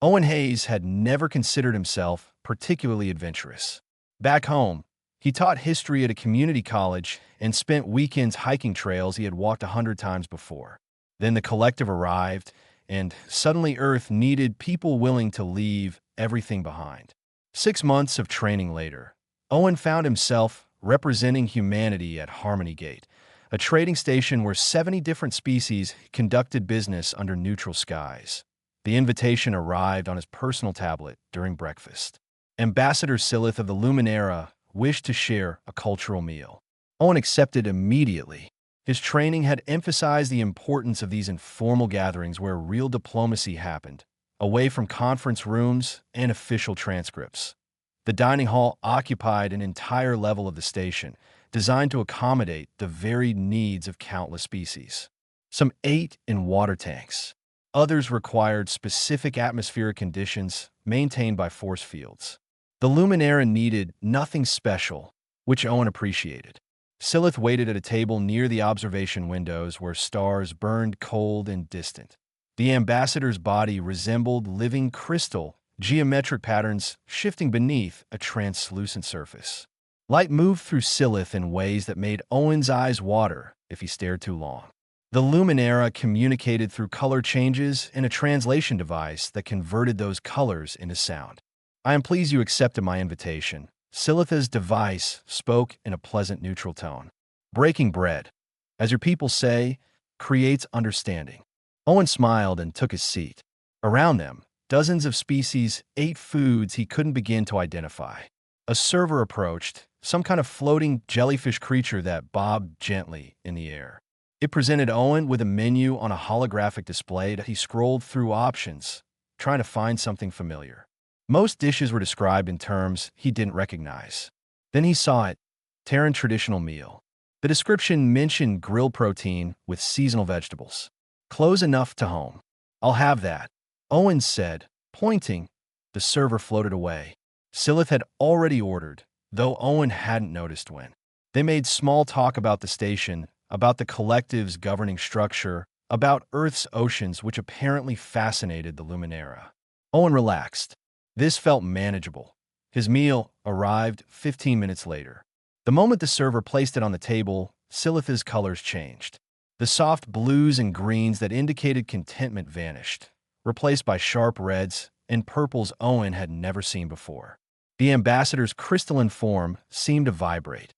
Owen Hayes had never considered himself particularly adventurous. Back home, he taught history at a community college and spent weekends hiking trails he had walked 100 times before. Then the collective arrived, and suddenly Earth needed people willing to leave everything behind. 6 months of training later, Owen found himself representing humanity at Harmonygate, a trading station where 70 different species conducted business under neutral skies. The invitation arrived on his personal tablet during breakfast. Ambassador Silith of the Luminera wished to share a cultural meal. Owen accepted immediately. His training had emphasized the importance of these informal gatherings where real diplomacy happened, away from conference rooms and official transcripts. The dining hall occupied an entire level of the station, designed to accommodate the varied needs of countless species. Some ate in water tanks. Others required specific atmospheric conditions maintained by force fields. The Luminera needed nothing special, which Owen appreciated. Silith waited at a table near the observation windows where stars burned cold and distant. The ambassador's body resembled living crystal, geometric patterns shifting beneath a translucent surface. Light moved through Silith in ways that made Owen's eyes water if he stared too long. The Luminera communicated through color changes and a translation device that converted those colors into sound. "I am pleased you accepted my invitation." Silith's device spoke in a pleasant neutral tone. "Breaking bread, as your people say, creates understanding." Owen smiled and took his seat. Around them, dozens of species ate foods he couldn't begin to identify. A server approached, some kind of floating jellyfish creature that bobbed gently in the air. It presented Owen with a menu on a holographic display that he scrolled through options, trying to find something familiar. Most dishes were described in terms he didn't recognize. Then he saw it, Terran traditional meal. The description mentioned grilled protein with seasonal vegetables. "Close enough to home. I'll have that," Owen said, pointing. The server floated away. Silith had already ordered, though Owen hadn't noticed when. They made small talk about the station, about the collective's governing structure, about Earth's oceans, which apparently fascinated the Luminera. Owen relaxed. This felt manageable. His meal arrived 15 minutes later. The moment the server placed it on the table, Silith's colors changed. The soft blues and greens that indicated contentment vanished, replaced by sharp reds and purples Owen had never seen before. The ambassador's crystalline form seemed to vibrate.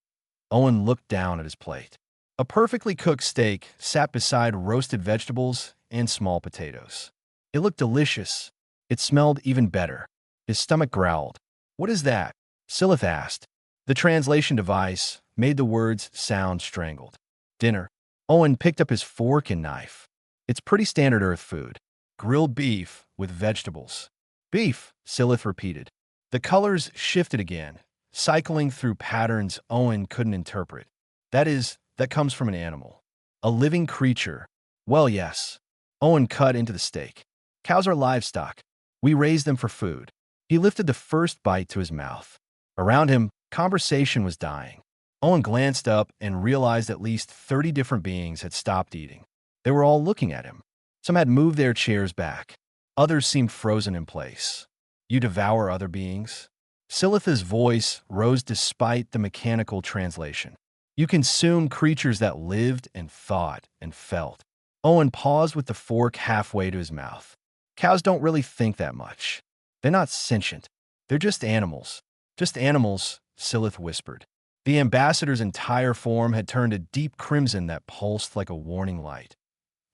Owen looked down at his plate. A perfectly cooked steak sat beside roasted vegetables and small potatoes. It looked delicious. It smelled even better. His stomach growled. "What is that?" Silith asked. The translation device made the words sound strangled. "Dinner." Owen picked up his fork and knife. "It's pretty standard Earth food. Grilled beef with vegetables." "Beef," Silith repeated. The colors shifted again, cycling through patterns Owen couldn't interpret. That comes from an animal. A living creature. "Well, yes." Owen cut into the steak. "Cows are livestock. We raise them for food." He lifted the first bite to his mouth. Around him, conversation was dying. Owen glanced up and realized at least 30 different beings had stopped eating. They were all looking at him. Some had moved their chairs back. Others seemed frozen in place. "You devour other beings?" Silith's voice rose despite the mechanical translation. "You consume creatures that lived and thought and felt." Owen paused with the fork halfway to his mouth. "Cows don't really think that much. They're not sentient. They're just animals." "Just animals," Silith whispered. The ambassador's entire form had turned a deep crimson that pulsed like a warning light.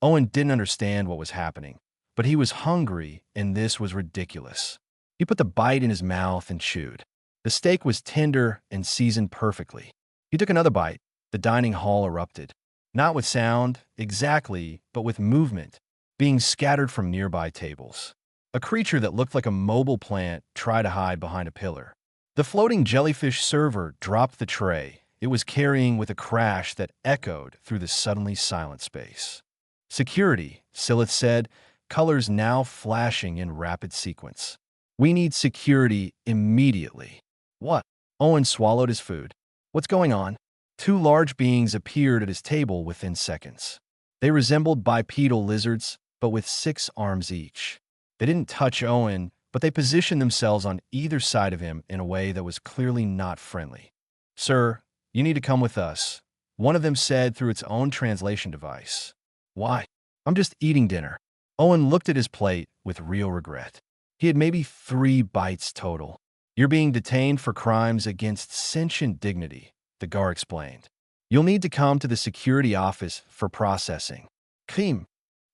Owen didn't understand what was happening, but he was hungry, and this was ridiculous. He put the bite in his mouth and chewed. The steak was tender and seasoned perfectly. He took another bite. The dining hall erupted. Not with sound, exactly, but with movement, being scattered from nearby tables. A creature that looked like a mobile plant tried to hide behind a pillar. The floating jellyfish server dropped the tray it was carrying with a crash that echoed through the suddenly silent space. "Security," Silith said, colors now flashing in rapid sequence. "We need security immediately." "What?" Owen swallowed his food. "What's going on?" Two large beings appeared at his table within seconds. They resembled bipedal lizards, but with 6 arms each. They didn't touch Owen, but they positioned themselves on either side of him in a way that was clearly not friendly. "Sir, you need to come with us," one of them said through its own translation device. "Why?" "I'm just eating dinner." Owen looked at his plate with real regret. He had maybe 3 bites total. "You're being detained for crimes against sentient dignity," the guard explained. "You'll need to come to the security office for processing." "Crime."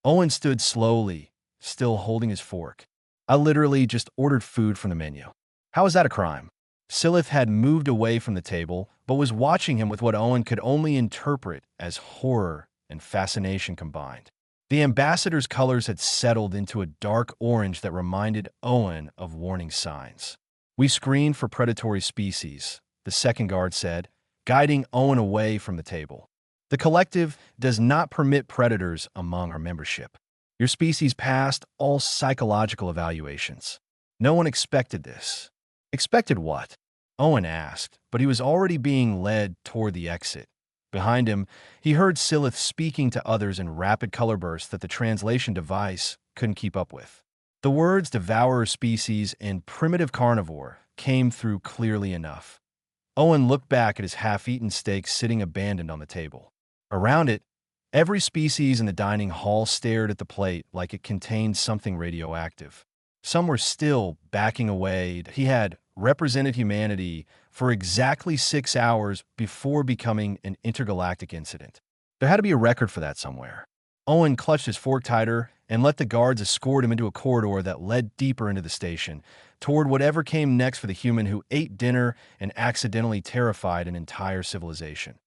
Owen stood slowly, still holding his fork. "I literally just ordered food from the menu." "How is that a crime?" Silith had moved away from the table, but was watching him with what Owen could only interpret as horror and fascination combined. The ambassador's colors had settled into a dark orange that reminded Owen of warning signs. "We screen for predatory species," the second guard said, guiding Owen away from the table. "The collective does not permit predators among our membership. Your species passed all psychological evaluations." No one expected this. "Expected what?" Owen asked, but he was already being led toward the exit. Behind him, he heard Silith speaking to others in rapid color bursts that the translation device couldn't keep up with. The words devourer species and primitive carnivore came through clearly enough. Owen looked back at his half-eaten steak sitting abandoned on the table. Around it, every species in the dining hall stared at the plate like it contained something radioactive. Some were still backing away. He had represented humanity for exactly 6 hours before becoming an intergalactic incident. There had to be a record for that somewhere. Owen clutched his fork tighter and let the guards escort him into a corridor that led deeper into the station, toward whatever came next for the human who ate dinner and accidentally terrified an entire civilization.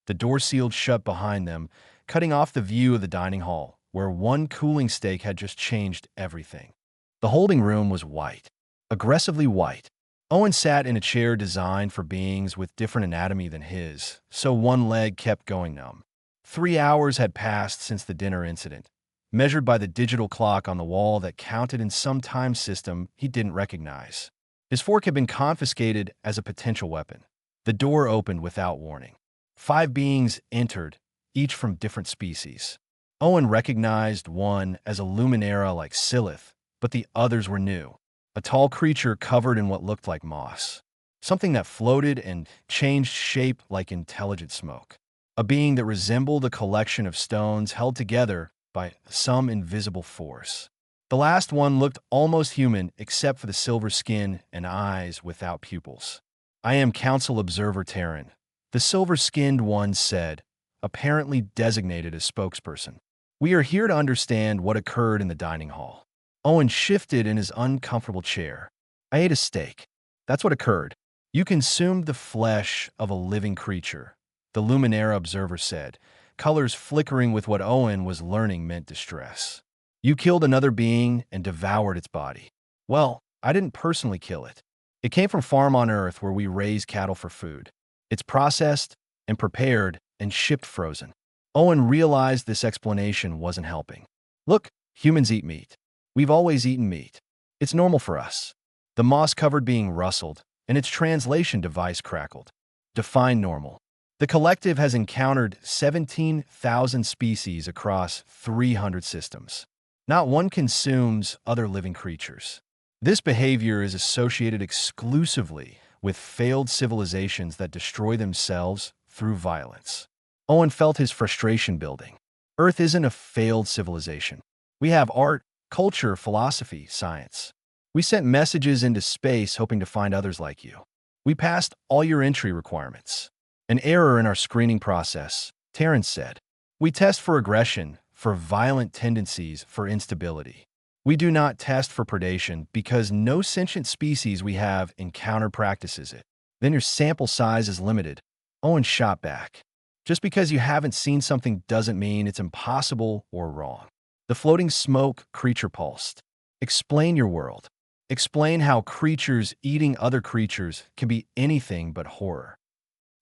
The door sealed shut behind them, cutting off the view of the dining hall, where one cooling steak had just changed everything. The holding room was white, aggressively white. Owen sat in a chair designed for beings with different anatomy than his, so one leg kept going numb. 3 hours had passed since the dinner incident, measured by the digital clock on the wall that counted in some time system he didn't recognize. His fork had been confiscated as a potential weapon. The door opened without warning. 5 beings entered, each from different species. Owen recognized one as a Luminera like Silith, but the others were new. A tall creature covered in what looked like moss. Something that floated and changed shape like intelligent smoke. A being that resembled a collection of stones held together by some invisible force. The last one looked almost human except for the silver skin and eyes without pupils. "I am Council Observer Terran," the silver-skinned one said, apparently designated as spokesperson. "We are here to understand what occurred in the dining hall." Owen shifted in his uncomfortable chair. "I ate a steak. That's what occurred. You consumed the flesh of a living creature," the Luminera observer said, colors flickering with what Owen was learning meant distress. "You killed another being and devoured its body." "Well, I didn't personally kill it. It came from a farm on Earth where we raise cattle for food. It's processed and prepared and shipped frozen." Owen realized this explanation wasn't helping. "Look, humans eat meat. We've always eaten meat. It's normal for us." The moss-covered being rustled, and its translation device crackled. "Define normal." The collective has encountered 17,000 species across 300 systems. Not one consumes other living creatures. This behavior is associated exclusively with failed civilizations that destroy themselves through violence. Owen felt his frustration building. Earth isn't a failed civilization. We have art, culture, philosophy, science. We sent messages into space hoping to find others like you. We passed all your entry requirements. "An error in our screening process," Terrence said. "We test for aggression, for violent tendencies, for instability. We do not test for predation because no sentient species we have encountered practices it. Then your sample size is limited." Owen shot back. "Just because you haven't seen something doesn't mean it's impossible or wrong." The floating smoke creature pulsed. "Explain your world. Explain how creatures eating other creatures can be anything but horror."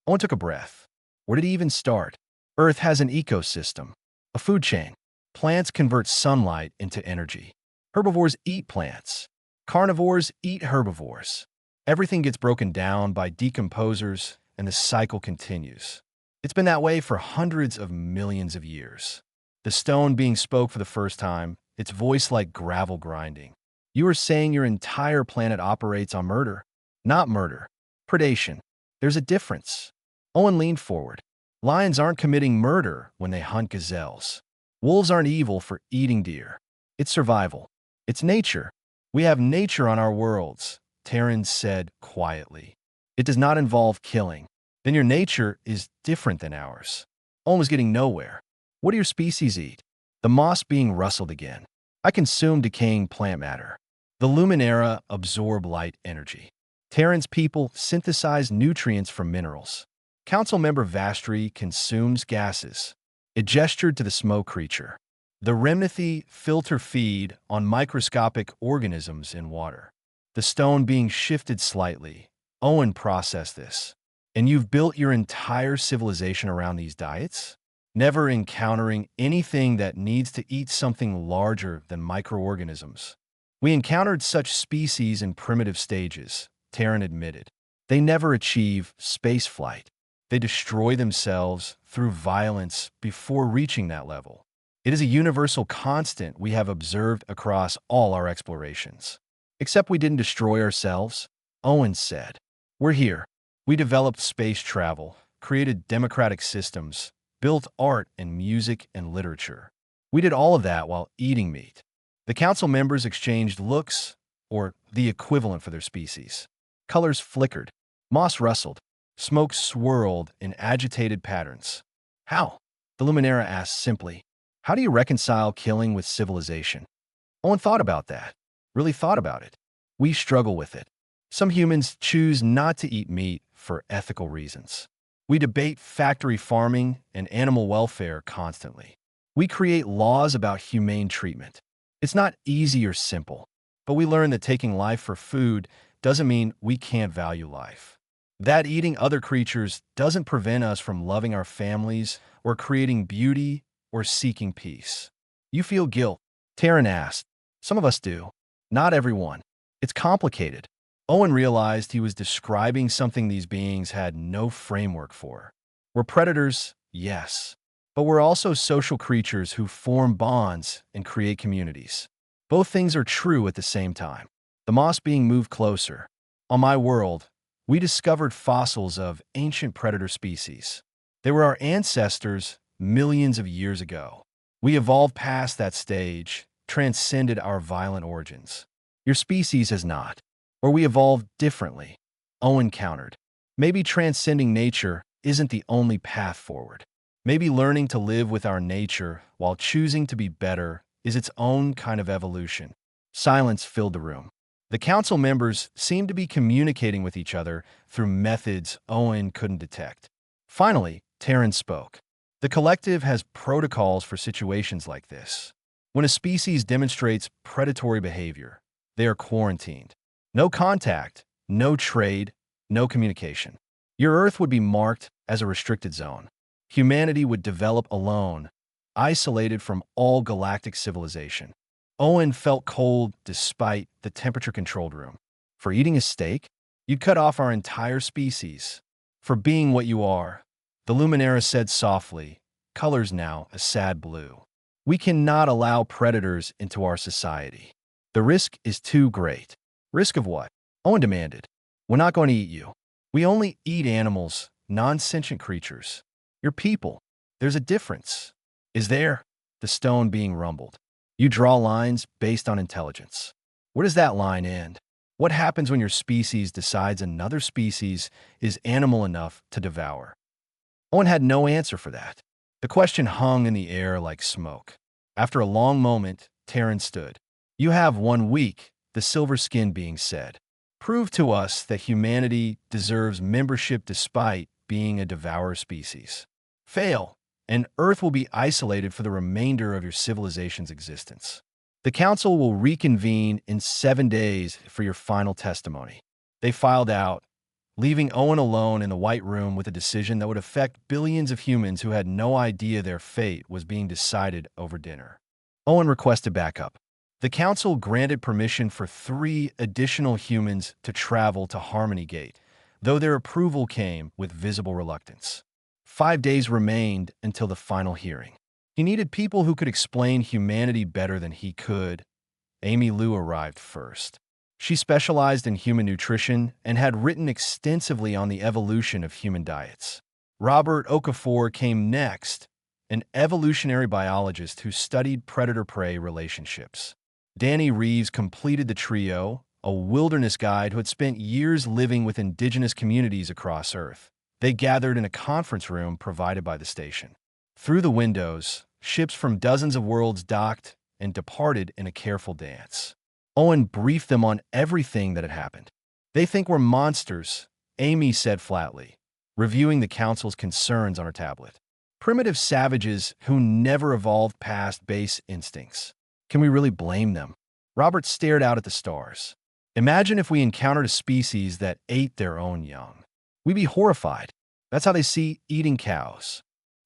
Owen took a breath. Where did he even start? Earth has an ecosystem, a food chain. Plants convert sunlight into energy. Herbivores eat plants. Carnivores eat herbivores. Everything gets broken down by decomposers, and the cycle continues. It's been that way for hundreds of millions of years. The stone being spoke for the first time, its voice like gravel grinding. You are saying your entire planet operates on murder. Not murder. Predation. There's a difference. Owen leaned forward. Lions aren't committing murder when they hunt gazelles. Wolves aren't evil for eating deer. It's survival. It's nature. We have nature on our worlds, Terran said quietly. It does not involve killing. Then your nature is different than ours. Owen was getting nowhere. What do your species eat? The moss being rustled again. I consume decaying plant matter. The Luminera absorb light energy. Terran's people synthesize nutrients from minerals. Council member Vastri consumes gases. It gestured to the smoke creature. The Remnithy filter feed on microscopic organisms in water. The stone being shifted slightly. Owen processed this. And you've built your entire civilization around these diets? Never encountering anything that needs to eat something larger than microorganisms. We encountered such species in primitive stages, Terran admitted. They never achieve spaceflight. They destroy themselves through violence before reaching that level. It is a universal constant we have observed across all our explorations. Except we didn't destroy ourselves, Owen said. We're here. We developed space travel, created democratic systems, built art and music and literature. We did all of that while eating meat. The council members exchanged looks, or the equivalent for their species. Colors flickered. Moss rustled. Smoke swirled in agitated patterns. How? The Luminera asked simply. How do you reconcile killing with civilization? Owen thought about that. Really thought about it. We struggle with it. Some humans choose not to eat meat for ethical reasons. We debate factory farming and animal welfare constantly. We create laws about humane treatment. It's not easy or simple, but we learn that taking life for food doesn't mean we can't value life. That eating other creatures doesn't prevent us from loving our families or creating beauty or seeking peace. You feel guilt? Terran asked. Some of us do. Not everyone. It's complicated. Owen realized he was describing something these beings had no framework for. We're predators, yes, but we're also social creatures who form bonds and create communities. Both things are true at the same time. The moss being moved closer. On my world, we discovered fossils of ancient predator species. They were our ancestors millions of years ago. We evolved past that stage, transcended our violent origins. Your species has not. Or we evolved differently, Owen countered. Maybe transcending nature isn't the only path forward. Maybe learning to live with our nature while choosing to be better is its own kind of evolution. Silence filled the room. The council members seemed to be communicating with each other through methods Owen couldn't detect. Finally, Terran spoke. The collective has protocols for situations like this. When a species demonstrates predatory behavior, they are quarantined. No contact, no trade, no communication. Your Earth would be marked as a restricted zone. Humanity would develop alone, isolated from all galactic civilization. Owen felt cold despite the temperature-controlled room. For eating a steak, you'd cut off our entire species. For being what you are, the Luminera said softly, colors now a sad blue. We cannot allow predators into our society. The risk is too great. Risk of what? Owen demanded. We're not going to eat you. We only eat animals, non-sentient creatures. You're people. There's a difference. Is there? The stone being rumbled. You draw lines based on intelligence. Where does that line end? What happens when your species decides another species is animal enough to devour? Owen had no answer for that. The question hung in the air like smoke. After a long moment, Terran stood. You have 1 week, the silver skin being said. Prove to us that humanity deserves membership despite being a devourer species. Fail, and Earth will be isolated for the remainder of your civilization's existence. The Council will reconvene in 7 days for your final testimony. They filed out, leaving Owen alone in the White Room with a decision that would affect billions of humans who had no idea their fate was being decided over dinner. Owen requested backup. The Council granted permission for 3 additional humans to travel to Harmonygate, though their approval came with visible reluctance. 5 days remained until the final hearing. He needed people who could explain humanity better than he could, Amy Lou arrived first. She specialized in human nutrition and had written extensively on the evolution of human diets. Robert Okafor came next, an evolutionary biologist who studied predator-prey relationships. Danny Reeves completed the trio, a wilderness guide who had spent years living with indigenous communities across Earth. They gathered in a conference room provided by the station. Through the windows, ships from dozens of worlds docked and departed in a careful dance. Owen briefed them on everything that had happened. "They think we're monsters," Amy said flatly, reviewing the council's concerns on her tablet. "Primitive savages who never evolved past base instincts. Can we really blame them?" Robert stared out at the stars. "Imagine if we encountered a species that ate their own young. We'd be horrified. That's how they see eating cows."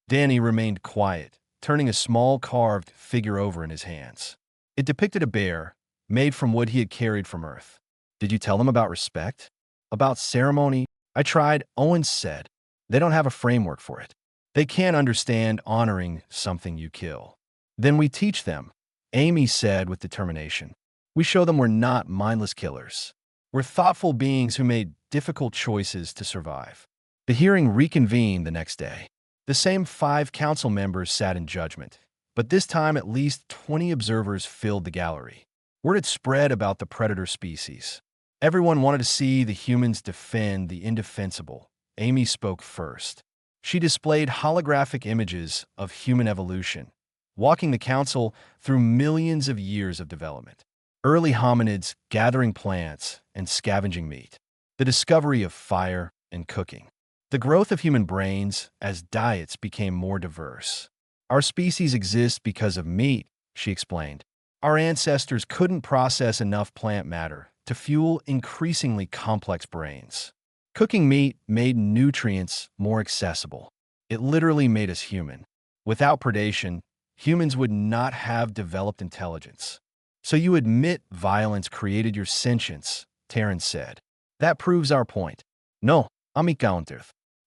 Danny remained quiet, turning a small carved figure over in his hands. It depicted a bear, made from wood he had carried from Earth. "Did you tell them about respect? About ceremony?" "I tried," Owen said. "They don't have a framework for it. They can't understand honoring something you kill." "Then we teach them," Amy said with determination. "We show them we're not mindless killers. We're thoughtful beings who made difficult choices to survive." The hearing reconvened the next day. The same 5 council members sat in judgment, but this time at least 20 observers filled the gallery. Word had spread about the predator species. Everyone wanted to see the humans defend the indefensible. Amy spoke first. She displayed holographic images of human evolution, walking the council through millions of years of development. Early hominids gathering plants and scavenging meat. The discovery of fire and cooking. The growth of human brains as diets became more diverse. "Our species exists because of meat," she explained. "Our ancestors couldn't process enough plant matter to fuel increasingly complex brains. Cooking meat made nutrients more accessible. It literally made us human. Without predation, humans would not have developed intelligence." "So you admit violence created your sentience," Terrence said. "That proves our point." "No, I'm counter.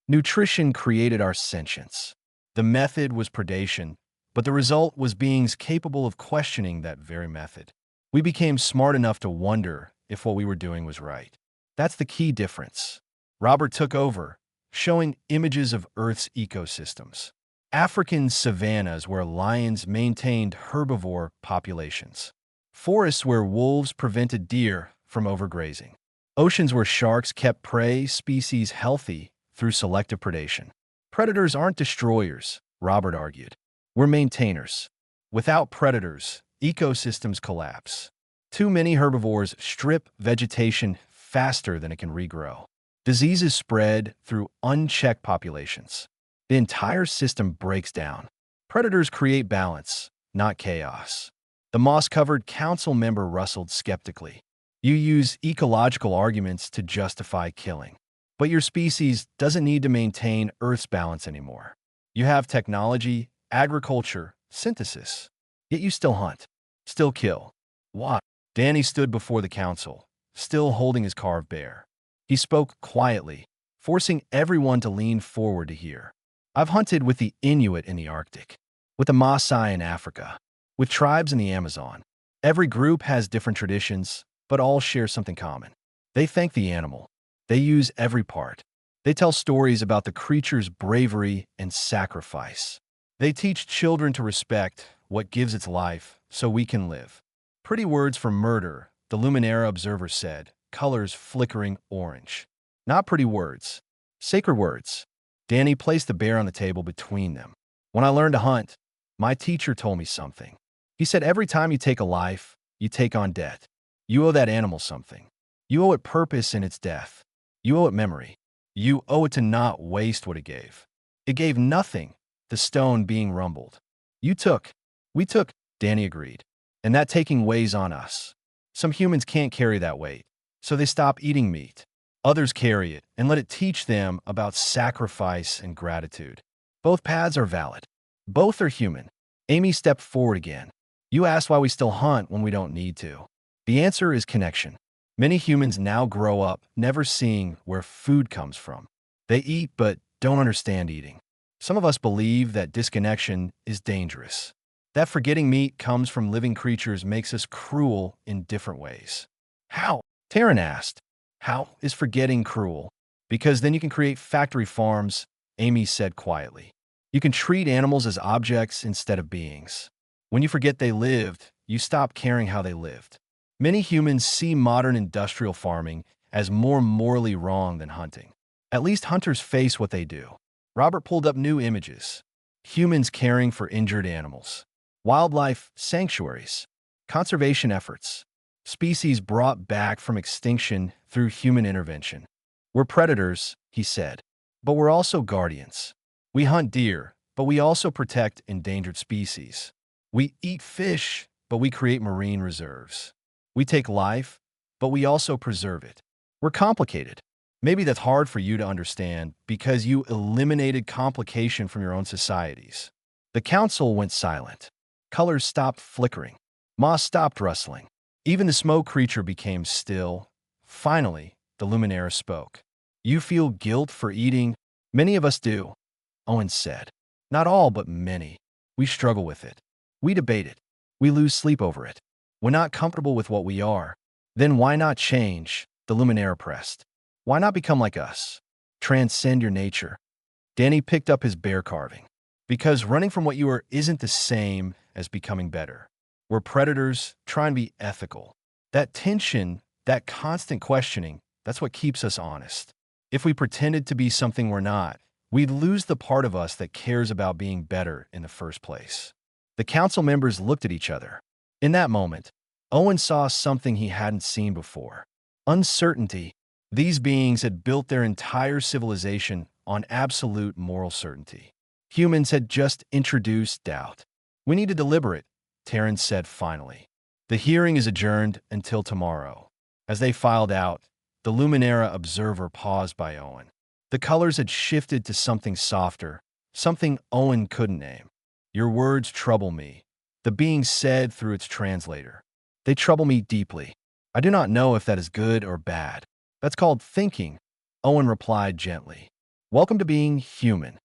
Nutrition created our sentience. The method was predation, but the result was beings capable of questioning that very method. We became smart enough to wonder if what we were doing was right. That's the key difference." Robert took over, showing images of Earth's ecosystems. African savannas where lions maintained herbivore populations. Forests where wolves prevented deer from overgrazing. Oceans where sharks kept prey species healthy through selective predation. "Predators aren't destroyers," Robert argued. "We're maintainers. Without predators, ecosystems collapse. Too many herbivores strip vegetation faster than it can regrow. Diseases spread through unchecked populations. The entire system breaks down. Predators create balance, not chaos." The moss-covered council member rustled skeptically. "You use ecological arguments to justify killing. But your species doesn't need to maintain Earth's balance anymore. You have technology, agriculture, synthesis. Yet you still hunt, still kill. Why?" Danny stood before the council, still holding his carved bear. He spoke quietly, forcing everyone to lean forward to hear. "I've hunted with the Inuit in the Arctic, with the Maasai in Africa, with tribes in the Amazon. Every group has different traditions, but all share something common. They thank the animal. They use every part. They tell stories about the creature's bravery and sacrifice. They teach children to respect what gives its life so we can live." "Pretty words for murder," the Luminara observer said, colors flickering orange. "Not pretty words. Sacred words." Danny placed the bear on the table between them. "When I learned to hunt, my teacher told me something. He said every time you take a life, you take on debt. You owe that animal something. You owe it purpose in its death. You owe it memory. You owe it to not waste what it gave. It gave nothing," the stone being rumbled. "We took," Danny agreed. "And that taking weighs on us. Some humans can't carry that weight, so they stop eating meat. Others carry it and let it teach them about sacrifice and gratitude. Both paths are valid. Both are human." Amy stepped forward again. "You asked why we still hunt when we don't need to. The answer is connection. Many humans now grow up never seeing where food comes from. They eat but don't understand eating. Some of us believe that disconnection is dangerous. That forgetting meat comes from living creatures makes us cruel in different ways. How? Taryn asked. How is forgetting cruel? Because then you can create factory farms, Amy said quietly. You can treat animals as objects instead of beings. When you forget they lived, you stop caring how they lived. Many humans see modern industrial farming as more morally wrong than hunting. At least hunters face what they do. Robert pulled up new images. Humans caring for injured animals. Wildlife sanctuaries. Conservation efforts. Species brought back from extinction through human intervention. We're predators, he said, but we're also guardians. We hunt deer, but we also protect endangered species. We eat fish, but we create marine reserves. We take life, but we also preserve it. We're complicated. Maybe that's hard for you to understand because you eliminated complication from your own societies. The council went silent. Colors stopped flickering. Moss stopped rustling. Even the smoke creature became still. Finally, the Luminera spoke. You feel guilt for eating? Many of us do, Owen said. Not all, but many. We struggle with it. We debate it. We lose sleep over it. We're not comfortable with what we are. Then why not change? The Luminera pressed. Why not become like us? Transcend your nature. Danny picked up his bear carving. Because running from what you are isn't the same as becoming better. We're predators trying to be ethical. That tension, that constant questioning, that's what keeps us honest. If we pretended to be something we're not, we'd lose the part of us that cares about being better in the first place. The council members looked at each other. In that moment, Owen saw something he hadn't seen before. Uncertainty. These beings had built their entire civilization on absolute moral certainty. Humans had just introduced doubt. We need to deliberate, Terrence said finally. The hearing is adjourned until tomorrow. As they filed out, the Luminera observer paused by Owen. The colors had shifted to something softer, something Owen couldn't name. Your words trouble me, the being said through its translator. They trouble me deeply. I do not know if that is good or bad. That's called thinking, Owen replied gently. Welcome to being human.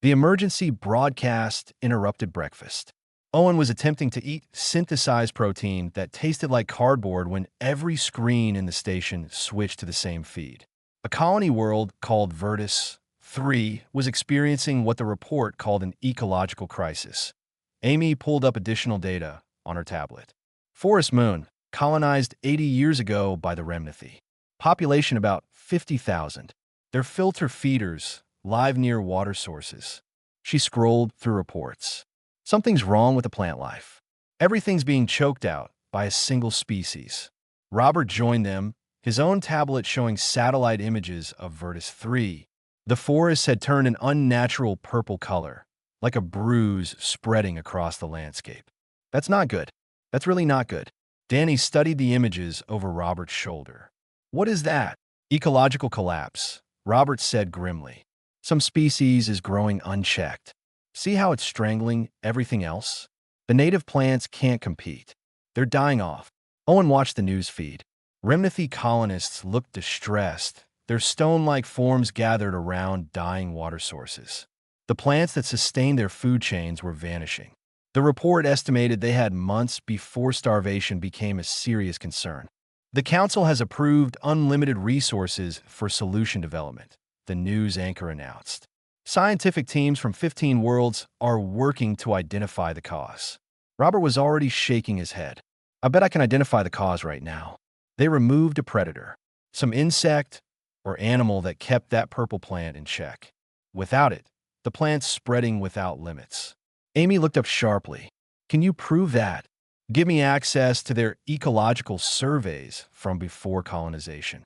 The emergency broadcast interrupted breakfast. Owen was attempting to eat synthesized protein that tasted like cardboard when every screen in the station switched to the same feed. A colony world called Virtus 3 was experiencing what the report called an ecological crisis. Amy pulled up additional data on her tablet. Forest Moon, colonized 80 years ago by the Remnanthy. Population about 50,000. They're filter feeders, live near water sources. She scrolled through reports. Something's wrong with the plant life. Everything's being choked out by a single species. Robert joined them, his own tablet showing satellite images of Virtus 3. The forest had turned an unnatural purple color, like a bruise spreading across the landscape. That's not good. That's really not good. Danny studied the images over Robert's shoulder. What is that? Ecological collapse, Robert said grimly. Some species is growing unchecked. See how it's strangling everything else? The native plants can't compete. They're dying off. Owen watched the news feed. Remnanthy colonists looked distressed, their stone-like forms gathered around dying water sources. The plants that sustained their food chains were vanishing. The report estimated they had months before starvation became a serious concern. The council has approved unlimited resources for solution development, the news anchor announced. Scientific teams from 15 worlds are working to identify the cause. Robert was already shaking his head. I bet I can identify the cause right now. They removed a predator, some insect or animal that kept that purple plant in check. Without it, the plant's spreading without limits. Amy looked up sharply. Can you prove that? Give me access to their ecological surveys from before colonization.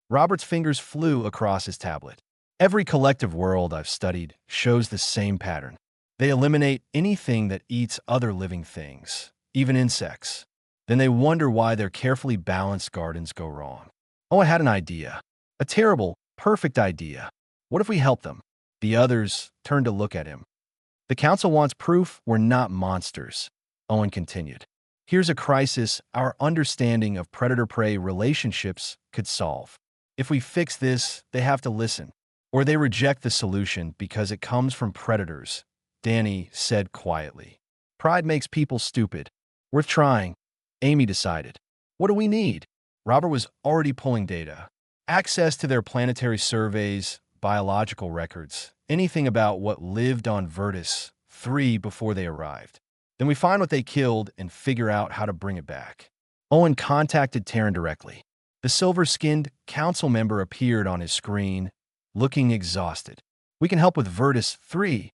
Robert's fingers flew across his tablet. Every collective world I've studied shows the same pattern. They eliminate anything that eats other living things, even insects. Then they wonder why their carefully balanced gardens go wrong. Oh, I had an idea. A terrible, perfect idea. What if we help them? The others turned to look at him. The council wants proof we're not monsters, Owen continued. Here's a crisis our understanding of predator-prey relationships could solve. If we fix this, they have to listen. Or they reject the solution because it comes from predators, Danny said quietly. Pride makes people stupid. Worth trying. Amy decided. What do we need? Robert was already pulling data. Access to their planetary surveys, biological records, anything about what lived on Virtus 3 before they arrived. Then we find what they killed and figure out how to bring it back. Owen contacted Taryn directly. The silver-skinned council member appeared on his screen, looking exhausted. We can help with Virtus 3,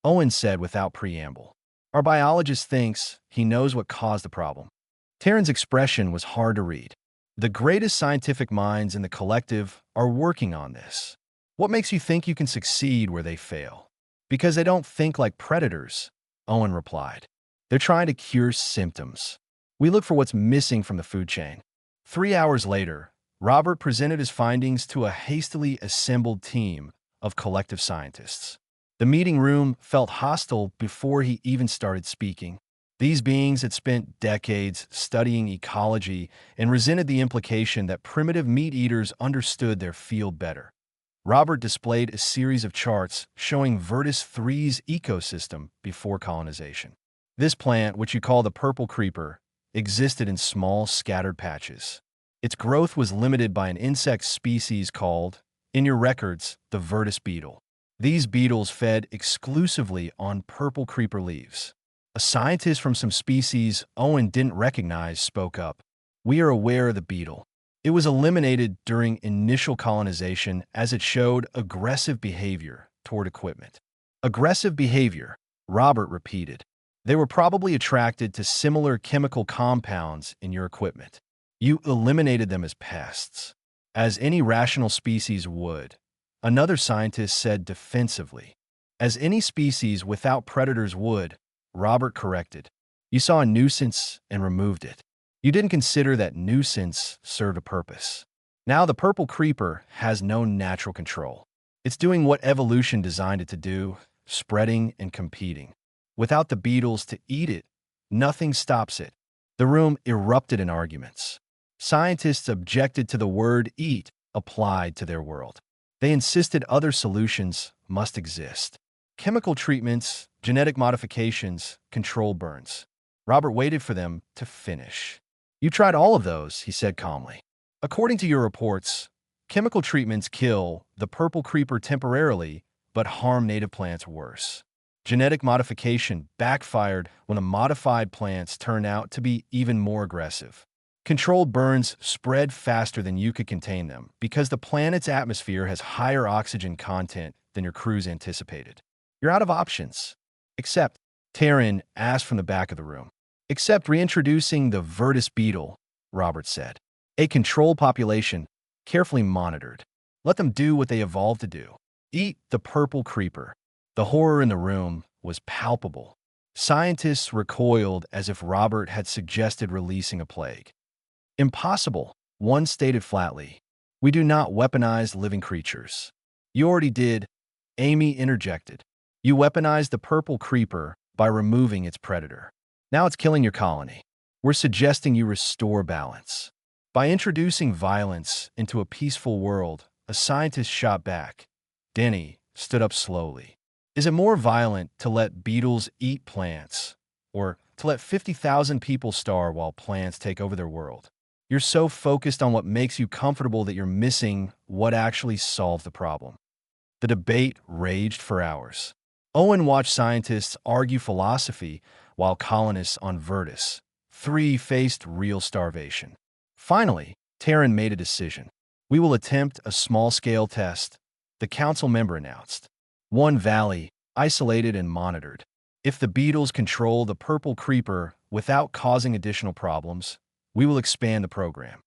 Owen said without preamble. Our biologist thinks he knows what caused the problem. Taryn's expression was hard to read. The greatest scientific minds in the collective are working on this. What makes you think you can succeed where they fail? Because they don't think like predators, Owen replied. They're trying to cure symptoms. We look for what's missing from the food chain. 3 hours later, Robert presented his findings to a hastily assembled team of collective scientists. The meeting room felt hostile before he even started speaking. These beings had spent decades studying ecology and resented the implication that primitive meat-eaters understood their field better. Robert displayed a series of charts showing Virtus 3's ecosystem before colonization. This plant, which you call the purple creeper, existed in small, scattered patches. Its growth was limited by an insect species called, in your records, the Virtus beetle. These beetles fed exclusively on purple creeper leaves. A scientist from some species Owen didn't recognize spoke up. We are aware of the beetle. It was eliminated during initial colonization as it showed aggressive behavior toward equipment. Aggressive behavior, Robert repeated. They were probably attracted to similar chemical compounds in your equipment. You eliminated them as pests, as any rational species would. Another scientist said defensively. As any species without predators would, Robert corrected. You saw a nuisance and removed it. You didn't consider that nuisance served a purpose. Now the purple creeper has no natural control. It's doing what evolution designed it to do, spreading and competing. Without the beetles to eat it, nothing stops it. The room erupted in arguments. Scientists objected to the word eat applied to their world. They insisted other solutions must exist. Chemical treatments, genetic modifications, controlled burns. Robert waited for them to finish. You tried all of those, he said calmly. According to your reports, chemical treatments kill the purple creeper temporarily, but harm native plants worse. Genetic modification backfired when the modified plants turned out to be even more aggressive. Controlled burns spread faster than you could contain them because the planet's atmosphere has higher oxygen content than your crews anticipated. You're out of options. Except, Taryn asked from the back of the room. Except reintroducing the Virtus beetle, Robert said. A controlled population, carefully monitored. Let them do what they evolved to do. Eat the purple creeper. The horror in the room was palpable. Scientists recoiled as if Robert had suggested releasing a plague. Impossible, one stated flatly. We do not weaponize living creatures. You already did, Amy interjected. You weaponized the purple creeper by removing its predator. Now it's killing your colony. We're suggesting you restore balance. By introducing violence into a peaceful world, a scientist shot back. Denny stood up slowly. Is it more violent to let beetles eat plants, or to let 50,000 people starve while plants take over their world? You're so focused on what makes you comfortable that you're missing what actually solved the problem. The debate raged for hours. Owen watched scientists argue philosophy while colonists on Virtus 3 faced real starvation. Finally, Taryn made a decision. We will attempt a small-scale test, the council member announced. One valley, isolated and monitored. If the beetles control the purple creeper without causing additional problems, we will expand the program.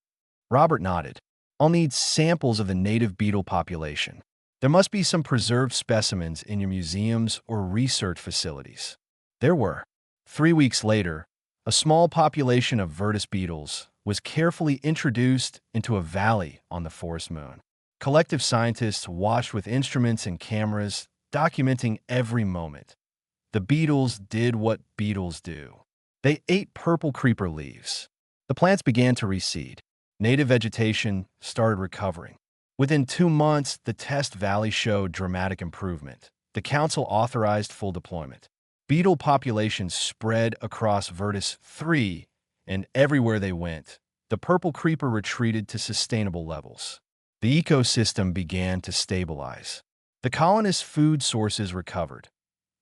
Robert nodded. I'll need samples of the native beetle population. There must be some preserved specimens in your museums or research facilities. There were. 3 weeks later, a small population of Virtus beetles was carefully introduced into a valley on the forest moon. Collective scientists watched with instruments and cameras, documenting every moment. The beetles did what beetles do. They ate purple creeper leaves. The plants began to reseed. Native vegetation started recovering. Within 2 months, the test valley showed dramatic improvement. The council authorized full deployment. Beetle populations spread across Vertus 3, and everywhere they went, the purple creeper retreated to sustainable levels. The ecosystem began to stabilize. The colonists' food sources recovered.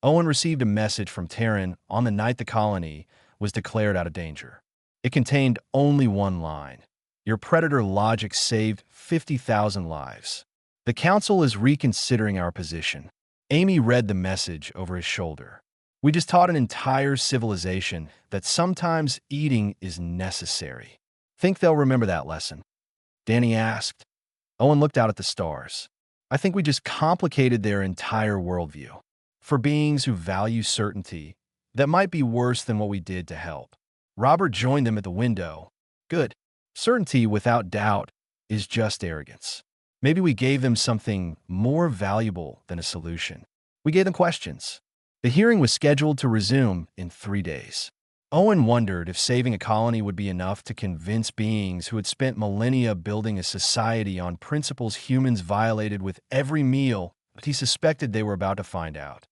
Owen received a message from Terran on the night the colony was declared out of danger. It contained only one line. Your predator logic saved 50,000 lives. The council is reconsidering our position. Amy read the message over his shoulder. We just taught an entire civilization that sometimes eating is necessary. Think they'll remember that lesson? Danny asked. Owen looked out at the stars. I think we just complicated their entire worldview. For beings who value certainty, that might be worse than what we did to help. Robert joined them at the window. Good. Certainty without doubt is just arrogance. Maybe we gave them something more valuable than a solution. We gave them questions. The hearing was scheduled to resume in 3 days. Owen wondered if saving a colony would be enough to convince beings who had spent millennia building a society on principles humans violated with every meal, but he suspected they were about to find out.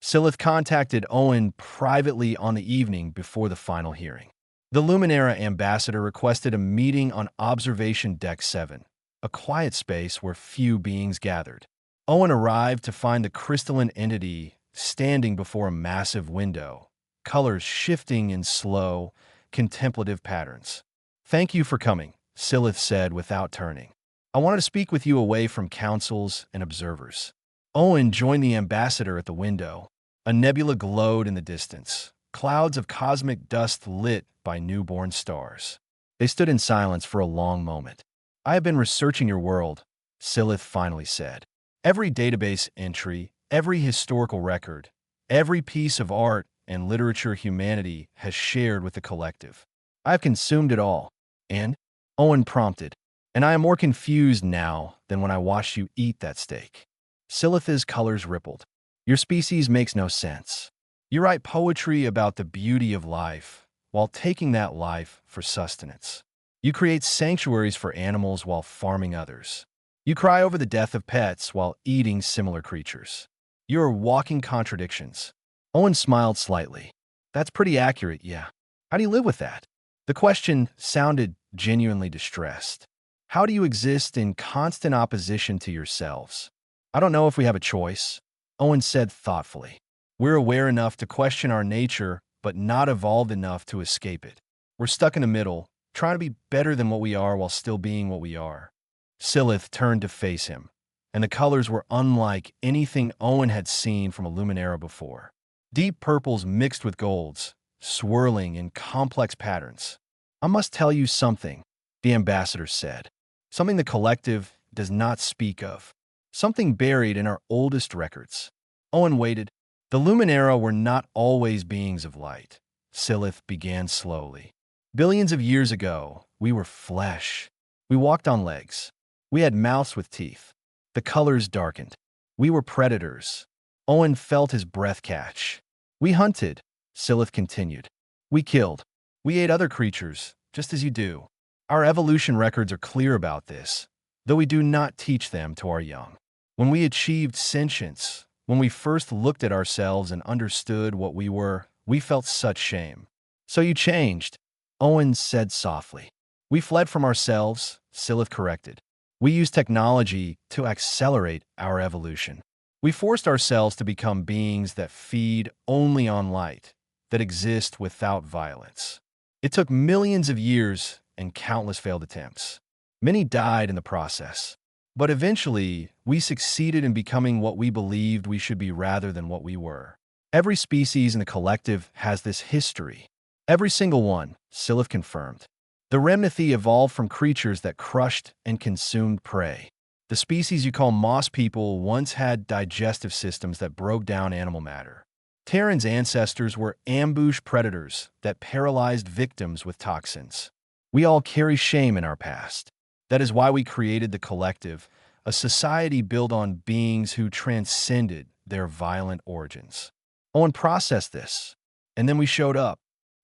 Silith contacted Owen privately on the evening before the final hearing. The Luminera ambassador requested a meeting on Observation Deck 7, a quiet space where few beings gathered. Owen arrived to find the crystalline entity standing before a massive window, colors shifting in slow, contemplative patterns. Thank you for coming, Silith said without turning. I wanted to speak with you away from councils and observers. Owen joined the ambassador at the window. A nebula glowed in the distance, clouds of cosmic dust lit by newborn stars. They stood in silence for a long moment. I have been researching your world, Silith finally said. Every database entry, every historical record, every piece of art and literature humanity has shared with the collective. I have consumed it all. And? Owen prompted. And I am more confused now than when I watched you eat that steak. Silith's colors rippled. Your species makes no sense. You write poetry about the beauty of life while taking that life for sustenance. You create sanctuaries for animals while farming others. You cry over the death of pets while eating similar creatures. You are walking contradictions. Owen smiled slightly. That's pretty accurate, yeah. How do you live with that? The question sounded genuinely distressed. How do you exist in constant opposition to yourselves? I don't know if we have a choice, Owen said thoughtfully. We're aware enough to question our nature, but not evolved enough to escape it. We're stuck in the middle, trying to be better than what we are while still being what we are. Silith turned to face him, and the colors were unlike anything Owen had seen from a Luminera before. Deep purples mixed with golds, swirling in complex patterns. I must tell you something, the ambassador said. Something the collective does not speak of. Something buried in our oldest records. Owen waited. The Luminera were not always beings of light, Silith began slowly. Billions of years ago, we were flesh. We walked on legs. We had mouths with teeth. The colors darkened. We were predators. Owen felt his breath catch. We hunted, Silith continued. We killed. We ate other creatures, just as you do. Our evolution records are clear about this, though we do not teach them to our young. When we achieved sentience, when we first looked at ourselves and understood what we were, we felt such shame. So you changed, Owen said softly. We fled from ourselves, Silith corrected. We used technology to accelerate our evolution. We forced ourselves to become beings that feed only on light, that exist without violence. It took millions of years and countless failed attempts. Many died in the process. But eventually, we succeeded in becoming what we believed we should be rather than what we were. Every species in the collective has this history. Every single one, Silith confirmed. The Remnanthy evolved from creatures that crushed and consumed prey. The species you call moss people once had digestive systems that broke down animal matter. Terran's ancestors were ambush predators that paralyzed victims with toxins. We all carry shame in our past. That is why we created the collective, a society built on beings who transcended their violent origins. Owen processed this, and then we showed up.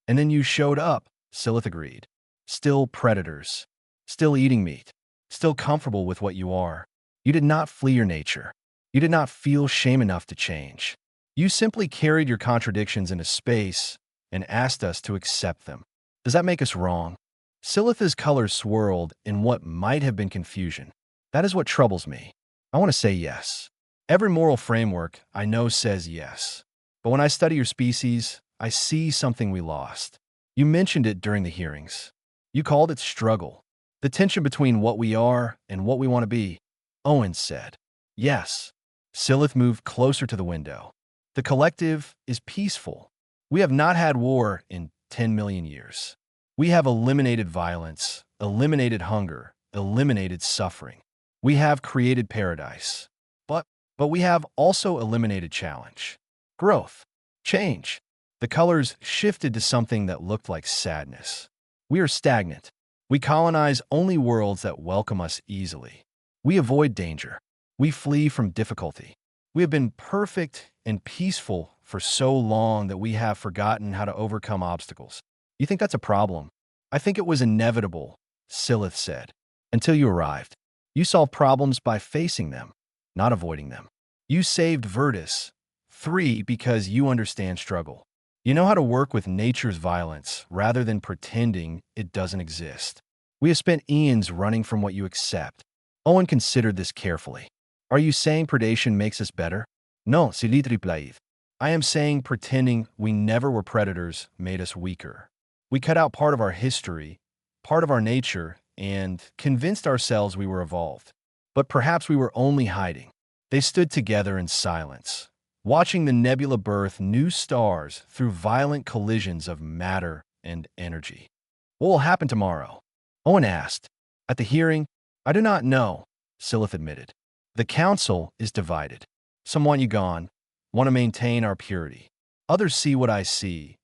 And then you showed up, Silith agreed. Still predators, still eating meat, still comfortable with what you are. You did not flee your nature. You did not feel shame enough to change. You simply carried your contradictions into space and asked us to accept them. Does that make us wrong? Silith's colors swirled in what might have been confusion. That is what troubles me. I want to say yes. Every moral framework I know says yes. But when I study your species, I see something we lost. You mentioned it during the hearings. You called it struggle. The tension between what we are and what we want to be. Owen said. Yes. Silith moved closer to the window. The collective is peaceful. We have not had war in 10 million years. We have eliminated violence, eliminated hunger, eliminated suffering. We have created paradise. But we have also eliminated challenge, growth, change. The colors shifted to something that looked like sadness. We are stagnant. We colonize only worlds that welcome us easily. We avoid danger. We flee from difficulty. We have been perfect and peaceful for so long that we have forgotten how to overcome obstacles. You think that's a problem? I think it was inevitable, Silith said. Until you arrived. You solved problems by facing them, not avoiding them. You saved Virtus. 3, because you understand struggle. You know how to work with nature's violence rather than pretending it doesn't exist. We have spent eons running from what you accept. Owen considered this carefully. Are you saying predation makes us better? No, Silith replied. I am saying pretending we never were predators made us weaker. We cut out part of our history, part of our nature, and convinced ourselves we were evolved. But perhaps we were only hiding. They stood together in silence, watching the nebula birth new stars through violent collisions of matter and energy. What will happen tomorrow? Owen asked. At the hearing, I do not know, Silith admitted. The council is divided. Some want you gone, want to maintain our purity. Others see what I see,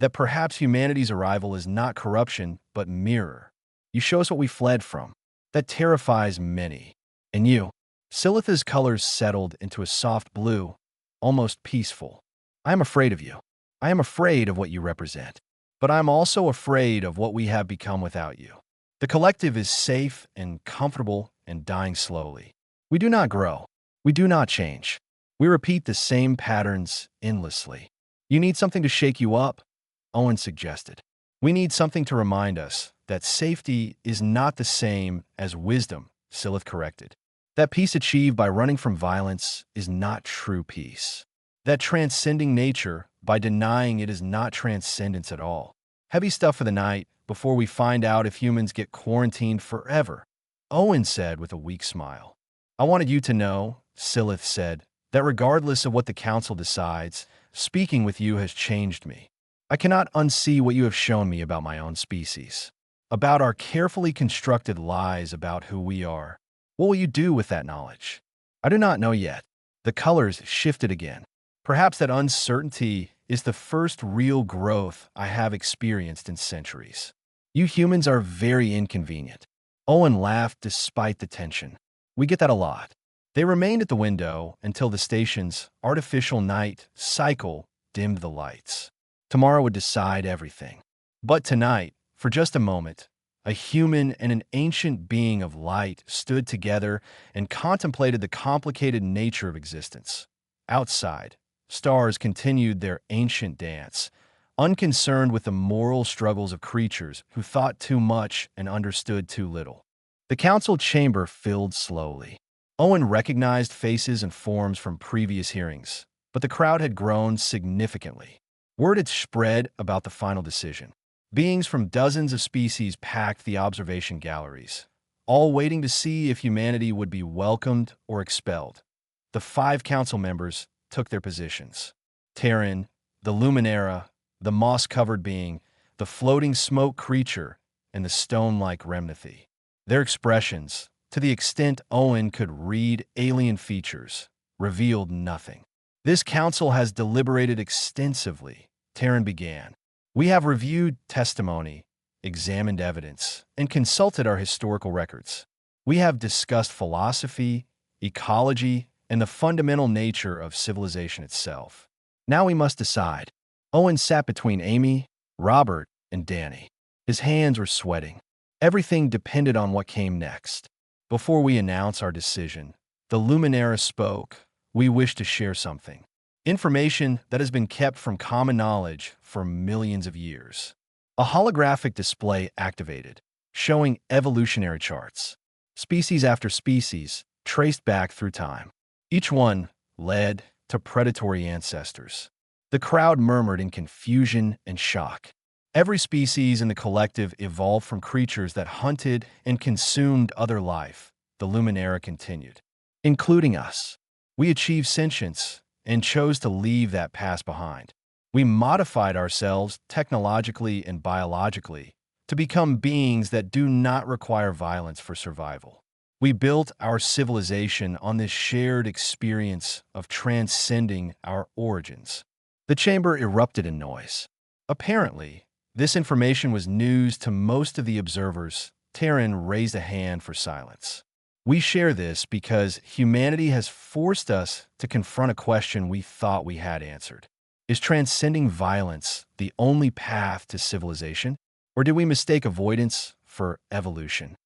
that perhaps humanity's arrival is not corruption, but mirror. You show us what we fled from. That terrifies many. And you? Silith's colors settled into a soft blue, almost peaceful. I am afraid of you. I am afraid of what you represent. But I am also afraid of what we have become without you. The collective is safe and comfortable and dying slowly. We do not grow. We do not change. We repeat the same patterns endlessly. You need something to shake you up, Owen suggested. We need something to remind us that safety is not the same as wisdom, Silith corrected. That peace achieved by running from violence is not true peace. That transcending nature by denying it is not transcendence at all. Heavy stuff for the night before we find out if humans get quarantined forever, Owen said with a weak smile. I wanted you to know, Silith said, that regardless of what the council decides, speaking with you has changed me. I cannot unsee what you have shown me about my own species, about our carefully constructed lies about who we are. What will you do with that knowledge? I do not know yet. The colors shifted again. Perhaps that uncertainty is the first real growth I have experienced in centuries. You humans are very inconvenient. Owen laughed despite the tension. We get that a lot. They remained at the window until the station's artificial night cycle dimmed the lights. Tomorrow would decide everything. But tonight, for just a moment, a human and an ancient being of light stood together and contemplated the complicated nature of existence. Outside, stars continued their ancient dance, unconcerned with the moral struggles of creatures who thought too much and understood too little. The council chamber filled slowly. Owen recognized faces and forms from previous hearings, but the crowd had grown significantly. Word had spread about the final decision. Beings from dozens of species packed the observation galleries, all waiting to see if humanity would be welcomed or expelled. The 5 council members took their positions. Terran, the Luminara, the moss-covered being, the floating smoke creature, and the stone-like remnanthy. Their expressions, to the extent Owen could read alien features, revealed nothing. This council has deliberated extensively, Terran began. We have reviewed testimony, examined evidence, and consulted our historical records. We have discussed philosophy, ecology, and the fundamental nature of civilization itself. Now we must decide. Owen sat between Amy, Robert, and Danny. His hands were sweating. Everything depended on what came next. Before we announce our decision, the Luminara spoke. We wish to share something. information that has been kept from common knowledge for millions of years. A holographic display activated, showing evolutionary charts, species after species, traced back through time. Each one led to predatory ancestors. The crowd murmured in confusion and shock. Every species in the collective evolved from creatures that hunted and consumed other life, the Luminara continued, including us. We achieved sentience and chose to leave that past behind. We modified ourselves technologically and biologically to become beings that do not require violence for survival. We built our civilization on this shared experience of transcending our origins. The chamber erupted in noise. Apparently, this information was news to most of the observers. Terran raised a hand for silence. We share this because humanity has forced us to confront a question we thought we had answered. Is transcending violence the only path to civilization? Or did we mistake avoidance for evolution?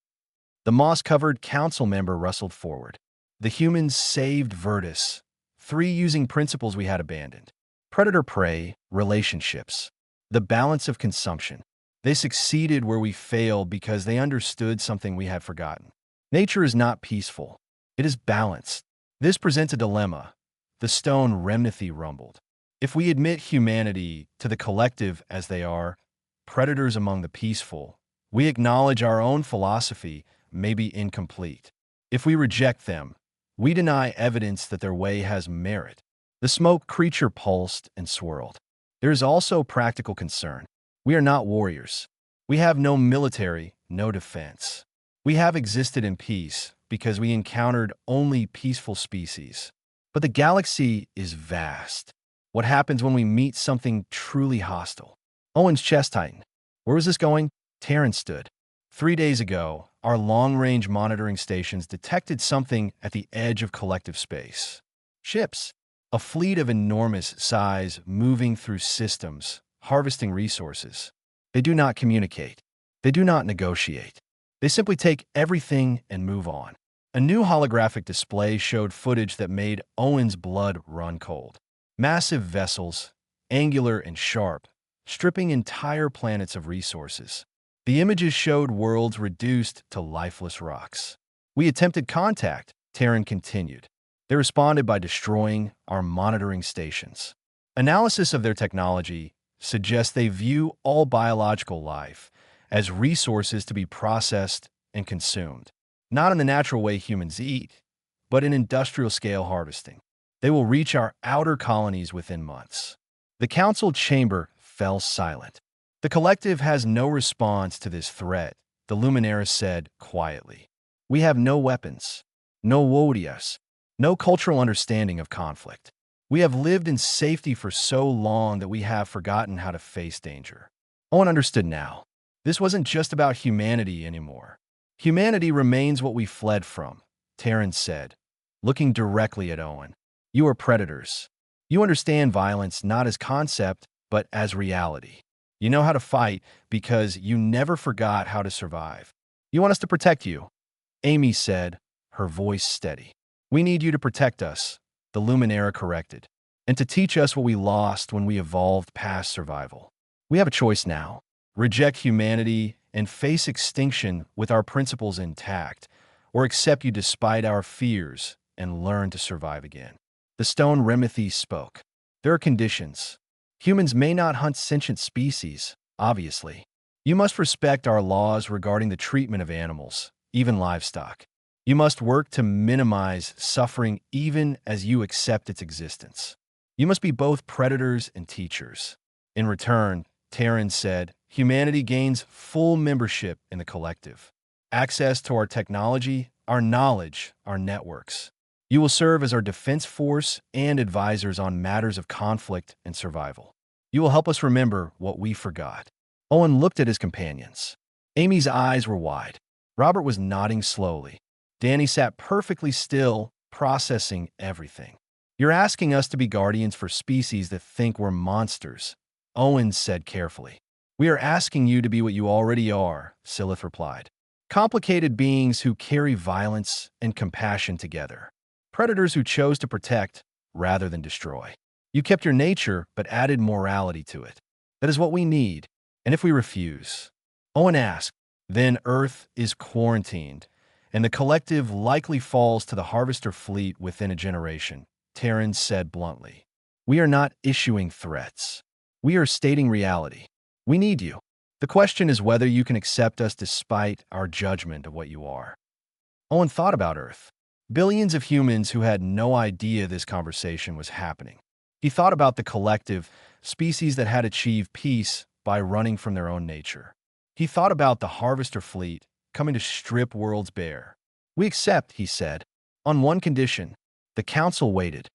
The moss-covered council member rustled forward. The humans saved Virtus, 3 using principles we had abandoned. Predator-prey, relationships, the balance of consumption. They succeeded where we failed because they understood something we had forgotten. Nature is not peaceful. It is balanced. This presents a dilemma. The stone remnanthy rumbled. If we admit humanity to the collective as they are, predators among the peaceful, we acknowledge our own philosophy may be incomplete. If we reject them, we deny evidence that their way has merit. The smoke creature pulsed and swirled. There is also practical concern. We are not warriors. We have no military, no defense. We have existed in peace because we encountered only peaceful species. But the galaxy is vast. What happens when we meet something truly hostile? Owen's chest tightened. Where was this going? Terran stood. 3 days ago, our long-range monitoring stations detected something at the edge of collective space. Ships. A fleet of enormous size moving through systems, harvesting resources. They do not communicate. They do not negotiate. They simply take everything and move on. A new holographic display showed footage that made Owen's blood run cold. Massive vessels, angular and sharp, stripping entire planets of resources. The images showed worlds reduced to lifeless rocks. We attempted contact, Terran continued. They responded by destroying our monitoring stations. Analysis of their technology suggests they view all biological life as resources to be processed and consumed, not in the natural way humans eat, but in industrial-scale harvesting. They will reach our outer colonies within months. The council chamber fell silent. The collective has no response to this threat, the Luminaris said quietly. We have no weapons, no wodias, no cultural understanding of conflict. We have lived in safety for so long that we have forgotten how to face danger. Owen understood now. This wasn't just about humanity anymore. Humanity remains what we fled from, Terran said, looking directly at Owen. You are predators. You understand violence not as concept, but as reality. You know how to fight because you never forgot how to survive. You want us to protect you, Amy said, her voice steady. We need you to protect us, the Luminara corrected, and to teach us what we lost when we evolved past survival. We have a choice now. Reject humanity and face extinction with our principles intact, or accept you despite our fears and learn to survive again. The stone remnanthy spoke. There are conditions. Humans may not hunt sentient species, obviously. You must respect our laws regarding the treatment of animals, even livestock. You must work to minimize suffering even as you accept its existence. You must be both predators and teachers. In return, Terran said, humanity gains full membership in the collective. Access to our technology, our knowledge, our networks. You will serve as our defense force and advisors on matters of conflict and survival. You will help us remember what we forgot. Owen looked at his companions. Amy's eyes were wide. Robert was nodding slowly. Danny sat perfectly still, processing everything. You're asking us to be guardians for species that think we're monsters, Owen said carefully. We are asking you to be what you already are, Silith replied. Complicated beings who carry violence and compassion together. Predators who chose to protect rather than destroy. You kept your nature, but added morality to it. That is what we need. And if we refuse? Owen asked. Then Earth is quarantined, and the collective likely falls to the Harvester fleet within a generation, Terran said bluntly. We are not issuing threats. We are stating reality. We need you. The question is whether you can accept us despite our judgment of what you are. Owen thought about Earth. Billions of humans who had no idea this conversation was happening. He thought about the collective, species that had achieved peace by running from their own nature. He thought about the Harvester fleet coming to strip worlds bare. We accept, he said, on one condition. The council waited.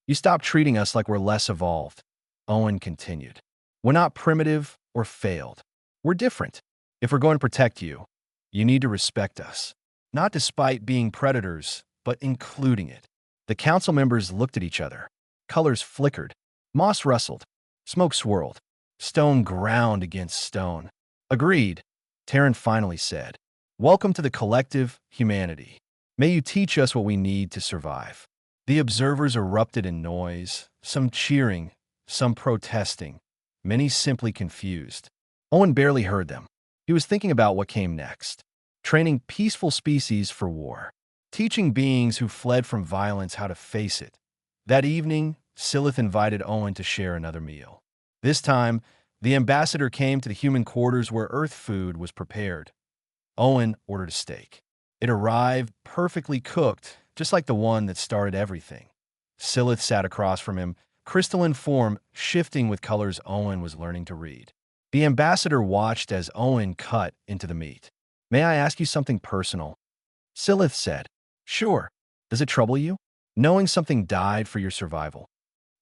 You stop treating us like we're less evolved. Owen continued. We're not primitive or failed. We're different. If we're going to protect you, you need to respect us. Not despite being predators, but including it. The council members looked at each other. Colors flickered. Moss rustled. Smoke swirled. Stone ground against stone. Agreed, Terran finally said. Welcome to the collective humanity. May you teach us what we need to survive. The observers erupted in noise, some cheering, some protesting, many simply confused. Owen barely heard them. He was thinking about what came next. Training peaceful species for war. Teaching beings who fled from violence how to face it. That evening, Silith invited Owen to share another meal. This time, the ambassador came to the human quarters where Earth food was prepared. Owen ordered a steak. It arrived perfectly cooked, just like the one that started everything. Silith sat across from him, crystalline form shifting with colors Owen was learning to read. The ambassador watched as Owen cut into the meat. May I ask you something personal? Silith said. Sure. Does it trouble you? Knowing something died for your survival.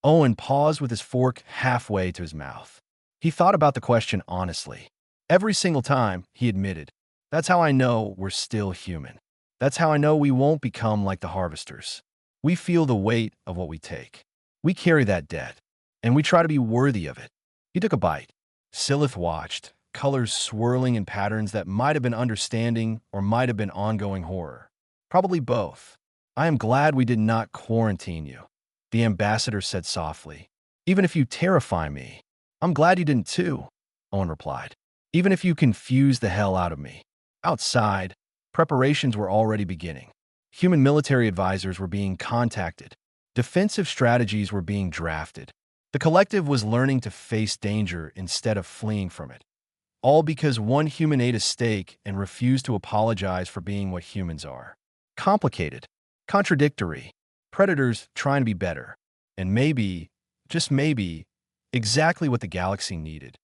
Owen paused with his fork halfway to his mouth. He thought about the question honestly. Every single time, he admitted, that's how I know we're still human. That's how I know we won't become like the harvesters. We feel the weight of what we take. We carry that debt, and we try to be worthy of it. He took a bite. Silith watched, colors swirling in patterns that might have been understanding or might have been ongoing horror. Probably both. I am glad we did not quarantine you, the ambassador said softly. Even if you terrify me, I'm glad you didn't too, Owen replied. Even if you confuse the hell out of me. Outside, preparations were already beginning. Human military advisors were being contacted. Defensive strategies were being drafted. The collective was learning to face danger instead of fleeing from it. All because one human ate a steak and refused to apologize for being what humans are. Complicated, contradictory, predators trying to be better, and maybe, just maybe, exactly what the galaxy needed.